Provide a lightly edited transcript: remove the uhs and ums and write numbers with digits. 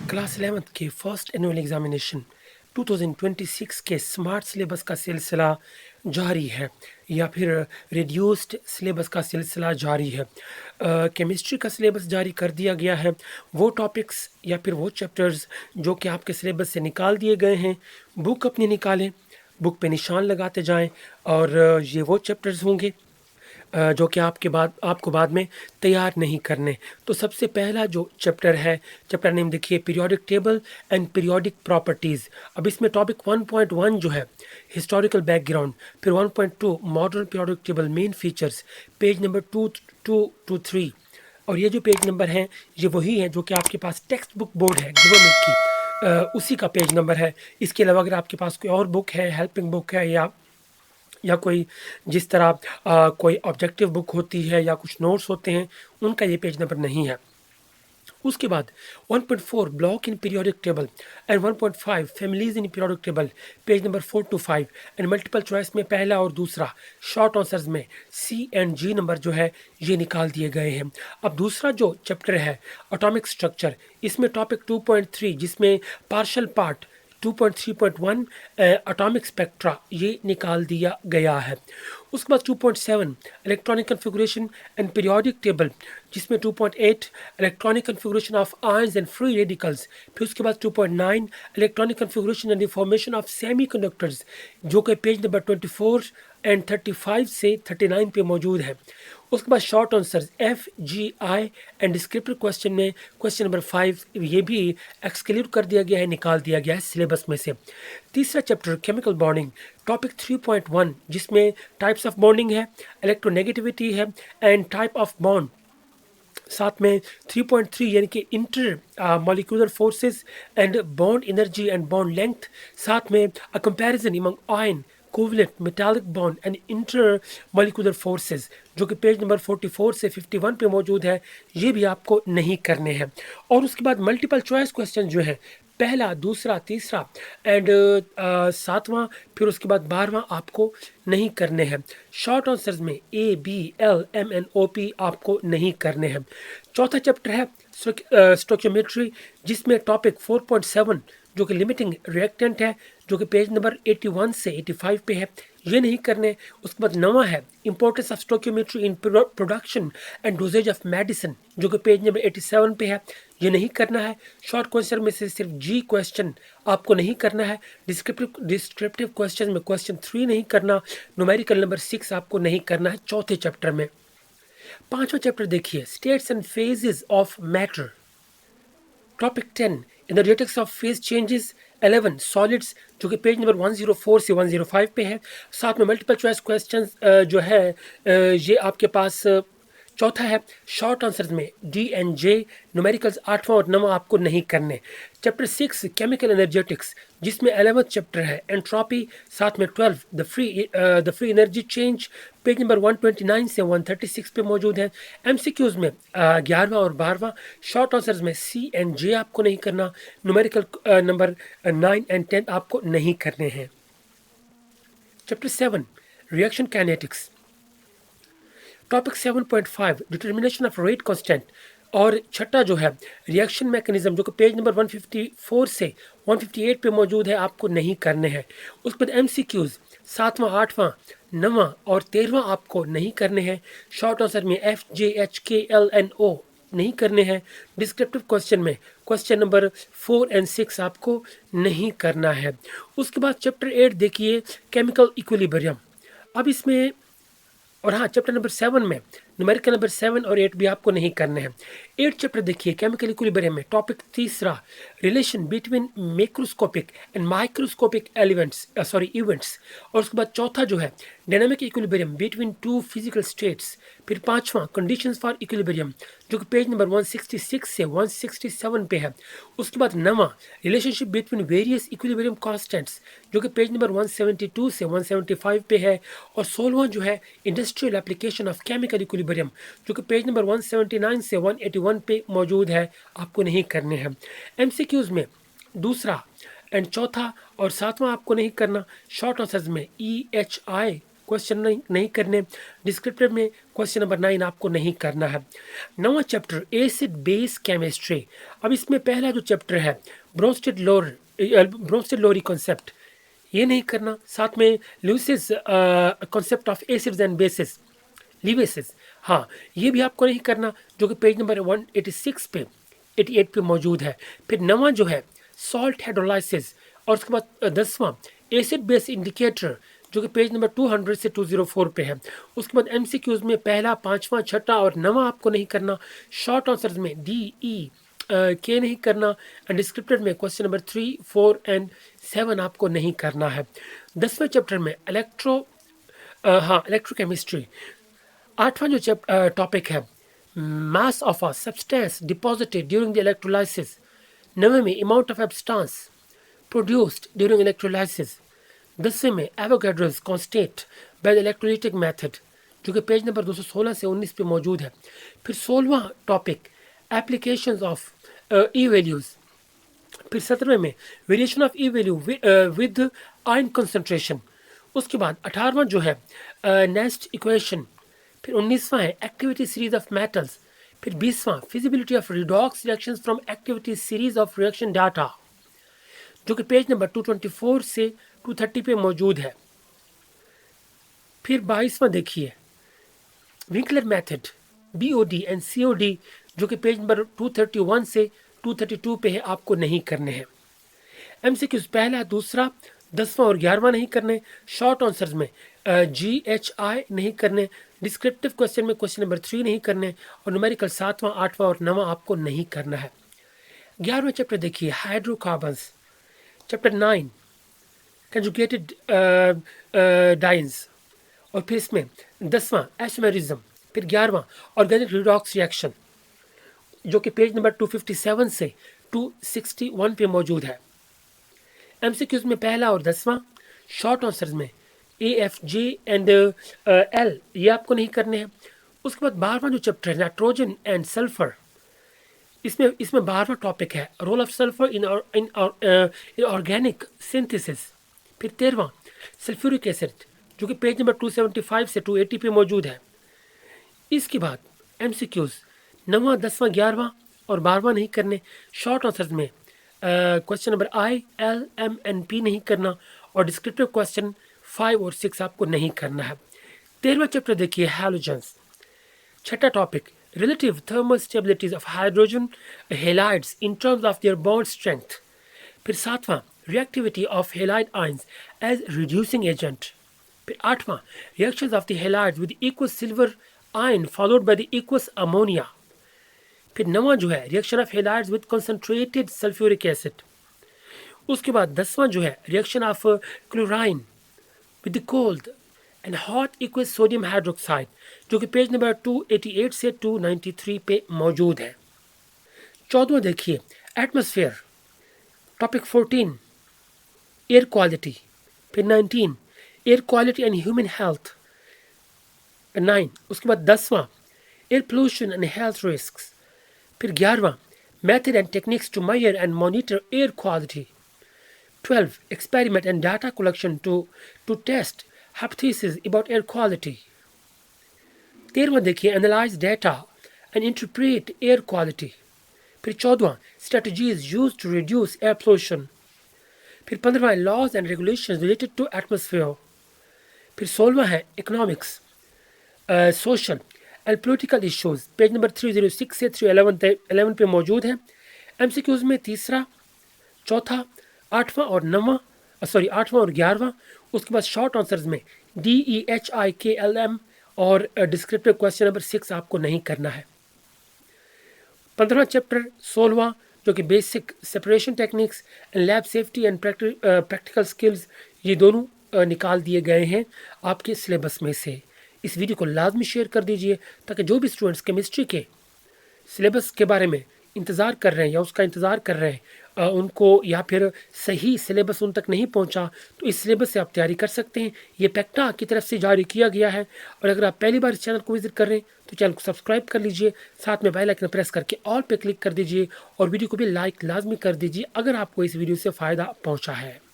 Class 11th के first annual examination 2026 के smart syllabus का सिलसिला जारी है या फिर रिड्यूस्ड सिलेबस का सिलसिला जारी है। केमिस्ट्री का सिलेबस जारी कर दिया गया है। वो टॉपिक्स या फिर वो चैप्टर्स जो कि आपके सिलेबस से निकाल दिए गए हैं, बुक अपनी निकालें, बुक पे निशान लगाते जाएं और ये वो चैप्टर्स होंगे जो कि आपको बाद में तैयार नहीं करने। तो सबसे पहला जो चैप्टर है, चैप्टर नेम देखिए periodic table and periodic properties. अब इसमें टॉपिक 1.1 जो है हिस्टोरिकल बैकग्राउंड, फिर 1.2 modern periodic table main features, page number 2 to 3। और ये जो पेज नंबर हैं ये वही हैं जो कि आपके पास टेक्स्ट बुक बोर्ड है गवर्नमेंट की, उसी का पेज नंबर है। इसके अलावा अगर आपके पास कोई और बुक है, हेल्पिंग बुक है या कोई जिस तरह कोई ऑब्जेक्टिव बुक होती है या कुछ नोट्स होते हैं, उनका ये पेज नंबर नहीं है। उसके बाद 1.4 block in periodic table and 1.5 families in periodic table, page number 4 to 5। And multiple choice में पहला और दूसरा, शॉर्ट आंसर्स में सी एंड जी नंबर जो है ये निकाल दिए गए हैं। अब दूसरा जो चैप्टर है एटॉमिक स्ट्रक्चर, इसमें टॉपिक 2.3 जिसमें पार्शल पार्ट 2.3.1 एटॉमिक स्पेक्ट्रा ये निकाल दिया गया है। उसके बाद 2.7 electronic configuration and periodic table, जिसमें 2.8 electronic configuration of ions and free radicals, फिर उसके बाद 2.9 electronic configuration and formation of semiconductors जो कि पेज नंबर 24 एंड 35 से 39 पे मौजूद है। उसके बाद short answers F G I and descriptive question में क्वेश्चन नंबर 5 ये भी एक्सक्लूड कर दिया गया है, निकाल दिया गया है सिलेबस में से। तीसरा चैप्टर केमिकल बॉन्डिंग, टॉपिक 3.1 जिसमें टाइप्स ऑफ बॉन्डिंग है, इलेक्ट्रोनेगेटिविटी है एंड टाइप ऑफ बॉन्ड, साथ में 3.3 यानी कि inter molecular forces and bond energy and bond length, साथ में a comparison among ion covalent metallic bond and inter molecular forces जो कि पेज नंबर 44 से 51 पे मौजूद है, ये भी आपको नहीं करने हैं। और उसके बाद मल्टीपल चॉइस क्वेश्चन जो है पहला, दूसरा, तीसरा एंड सातवां, फिर उसके बाद 12वां आपको नहीं करने हैं। शॉर्ट आंसर्स में A B L M N O P आपको नहीं करने हैं। चौथा चैप्टर है स्टोकियोमेट्री जिसमें टॉपिक 4.7 जो कि लिमिटिंग रिएक्टेंट है जो कि पेज नंबर 81 से 85 पे है, ये नहीं करने। उसके बाद 9वां है importance of stoichiometry in production and dosages of medicine जो कि पेज नंबर 87 पे है, ये नहीं करना है। शॉर्ट क्वेश्चन में से सिर्फ जी क्वेश्चन आपको नहीं करना है। डिस्क्रिप्टिव क्वेश्चन में क्वेश्चन 3 नहीं करना। न्यूमेरिकल नंबर 6 आपको नहीं करना है चौथे चैप्टर में। पांचवा चैप्टर देखिए states and phases of matter, topic 10 energetics of phase changes, 11 solids जो कि पेज नंबर 104 से 105 पे है। साथ में मल्टीपल चॉइस क्वेश्चन जो है ये आपके पास चौथा है। शॉर्ट आंसर्स में डी एंड जे, न्यूमेरिकल्स 8वां और 9वां आपको नहीं करने। चैप्टर 6 केमिकल एनर्जेटिक्स जिसमें 11वां चैप्टर है एंट्रोपी, साथ में 12 the free energy change, page number 129 से 136 पे मौजूद है। एमसीक्यूज में 11वां और 12वां। शॉर्ट आंसर्स में सी एंड जे आपको नहीं करना। न्यूमेरिकल नंबर 9 एंड 10 आपको नहीं करने हैं। Chapter 7 reaction kinetics, topic 7.5 determination of rate constant, और छठा जो है रिएक्शन मैकेनिज्म जो कि पेज नंबर 154 से 158 पे मौजूद है, आपको नहीं करने हैं। उसके बाद एमसीक्यूज 7वां, 8वां, 9वां और 13वां आपको नहीं करने हैं। शॉर्ट आंसर में एफ जे एच के एल एन ओ नहीं करने हैं। डिस्क्रिप्टिव क्वेश्चन में क्वेश्चन नंबर 4 एंड 6 आपको नहीं करना है। उसके बाद चैप्टर 8 देखिए केमिकल इक्विलिब्रियम। अब इसमें और हाँ, चैप्टर नंबर 7 में न्यूमेरिकल नंबर 7 और 8 भी आपको नहीं करने हैं। 8 चैप्टर देखिए केमिकल इक्विलिब्रियम में टॉपिक तीसरा relation between macroscopic and microscopic events, और उसके बाद चौथा जो है dynamic equilibrium between two physical states, फिर पांचवा कंडीशंस फॉर इक्विलिब्रियम जो कि पेज नंबर 166 से 167 पे है। उसके बाद 9वां relationship between various equilibrium constants जो कि पेज नंबर 172 से 175 पे है। और 16वां जो है industrial application of chemical equilibrium जो कि पेज नंबर 179 से 181 पे मौजूद है, आपको नहीं करने हैं। एमसीक्यूज में दूसरा एंड चौथा और 7वां आपको नहीं करना। शॉर्ट आंसर्स में ई एच आई क्वेश्चन नहीं करने। डिस्क्रिप्टिव में क्वेश्चन नंबर 9 आपको नहीं करना है। नवा चैप्टर एसिड बेस केमिस्ट्री। अब इसमें पहला जो चैप्टर है ब्रोंस्टेड लोरी कॉन्सेप्ट, ये नहीं करना। साथ में Lewis's concept of acids and bases, Lewis's, हाँ ये भी आपको नहीं करना, जो कि पेज नंबर 186 पे 88 पे मौजूद है। फिर नवा जो है सॉल्ट हाइड्रोलाइसिस, और उसके बाद 10वां एसिड बेस इंडिकेटर, जो कि पेज नंबर 200 से 204 पे है। उसके बाद एमसीक्यूज में पहला, पांचवा, छठा और नवा आपको नहीं करना। शॉर्ट आंसर्स में डी, ई, के नहीं करना। एंड डिस्क्रिप्टिव में क्वेश्चन नंबर 3, 4 एंड 7 आपको नहीं करना है। 10वें चैप्टर में इलेक्ट्रोकेमिस्ट्री। 8वां जो टॉपिक है mass of a substance deposited during the electrolysis. 9वें में amount of substance produced during electrolysis. 10वें में Avogadro's constant by the electrolytic method, जो कि पेज नंबर 216 से 19 पे मौजूद है। फिर 16वां topic applications of E values. फिर 17वें में variation of E value with ion concentration. उसके बाद 18वां जो है नेस्ट इक्वेशन। फिर 19वां है एक्टिविटी सीरीज ऑफ मेटल्स। फिर 20वां feasibility of redox reactions from activity series of reaction data, जो कि पेज नंबर 224 से 230 पे मौजूद है। फिर 22वां देखिए Winkler method, BOD and COD, जो कि पेज नंबर 231 से 232 पे है, आपको नहीं करने हैं। एमसीक्यूज पहला, दूसरा, 10वां और 11वां नहीं करने। शॉर्ट आंसर्स में GHI नहीं करने। डिस्क्रिप्टिव क्वेश्चन में क्वेश्चन नंबर 3 नहीं करने। और न्यूमेरिकल 7वां, 8वां और 9वां आपको नहीं करना है। 11वां चैप्टर देखिए हाइड्रोकार्बन्स। चैप्टर 9 कंजुगेटेड डाइन्स, और फिर इसमें 10वां आइसोमेरिज्म। फिर 11वां ऑर्गेनिक रिडॉक्स रिएक्शन, जो कि पेज नंबर 257 से 261 पे मौजूद है। एमसीक्यूज में पहला और 10वां। शॉर्ट आंसर्स में AF, J एंड L, ये आपको नहीं करने हैं। उसके बाद 12वां जो चैप्टर है नाइट्रोजन एंड सल्फर, इसमें 12वां टॉपिक है role of sulphur in organic synthesis. फिर 13वां सल्फ्यूरिक एसिड, जो कि पेज नंबर 275 से 280 पे मौजूद है। इसके बाद एमसीक्यूज 9वां, 10वां, 11वां और 12वां नहीं करने। शॉर्ट आंसर्स में question number I, L, M and P नहीं करना। और डिस्क्रिप्टिव क्वेश्चन 5 और 6 आपको नहीं करना है। 13वां चैप्टर देखिए हैलोजेंस। छठा topic relative thermal stabilities of hydrogen halides in terms of their bond strength. फिर 7वां reactivity of halide ions as reducing agent. फिर 8वां reactions of the halides with aqueous silver ion followed by the aqueous ammonia. फिर 9वां जो है reaction of halides with concentrated sulfuric acid. उसके बाद 10वां जो है reaction of chlorine with the cold and hot equals sodium hydroxide, जो कि page number 288 से 293 पे मौजूद है। 14वां देखिए एटमॉस्फेयर। Topic 14 air quality. फिर 19 air quality and human health 9। उसके बाद 10वां air pollution and health risks. फिर 11वां method and techniques to measure and monitor air quality. 12 experiment and data collection to test hypothesis about air quality. 13वां देखिए analyze data and interpret air quality. फिर 14वां strategies used to reduce air pollution. फिर 15वां laws and regulations related to atmosphere. फिर 16वां है economics, social and political issues, page number 306 से 311 पे मौजूद है। MCQs में तीसरा, चौथा, 8वां और 9वां, 8वां और 11वां। उसके बाद शॉर्ट आंसर्स में DEHIKLM और डिस्क्रिप्टिव क्वेश्चन नंबर 6 आपको नहीं करना है। 15वां चैप्टर 16वां, जो कि basic separation techniques and lab safety and practical skills, ये दोनों निकाल दिए गए हैं आपके सिलेबस में से। इस वीडियो को लाजमी शेयर कर दीजिए ताकि जो भी स्टूडेंट्स केमिस्ट्री के सिलेबस के बारे में इंतज़ार कर रहे हैं या उसका इंतज़ार कर रहे हैं उनको, या फिर सही सिलेबस उन तक नहीं पहुंचा, तो इस सिलेबस से आप तैयारी कर सकते हैं। ये पैक्टा की तरफ से जारी किया गया है। और अगर आप पहली बार इस चैनल को विजिट कर रहे हैं तो चैनल को सब्सक्राइब कर लीजिए, साथ में बेल आइकन प्रेस करके ऑल पे क्लिक कर दीजिए और वीडियो को भी लाइक लाजमी कर दीजिए अगर आपको इस वीडियो से फ़ायदा पहुँचा है।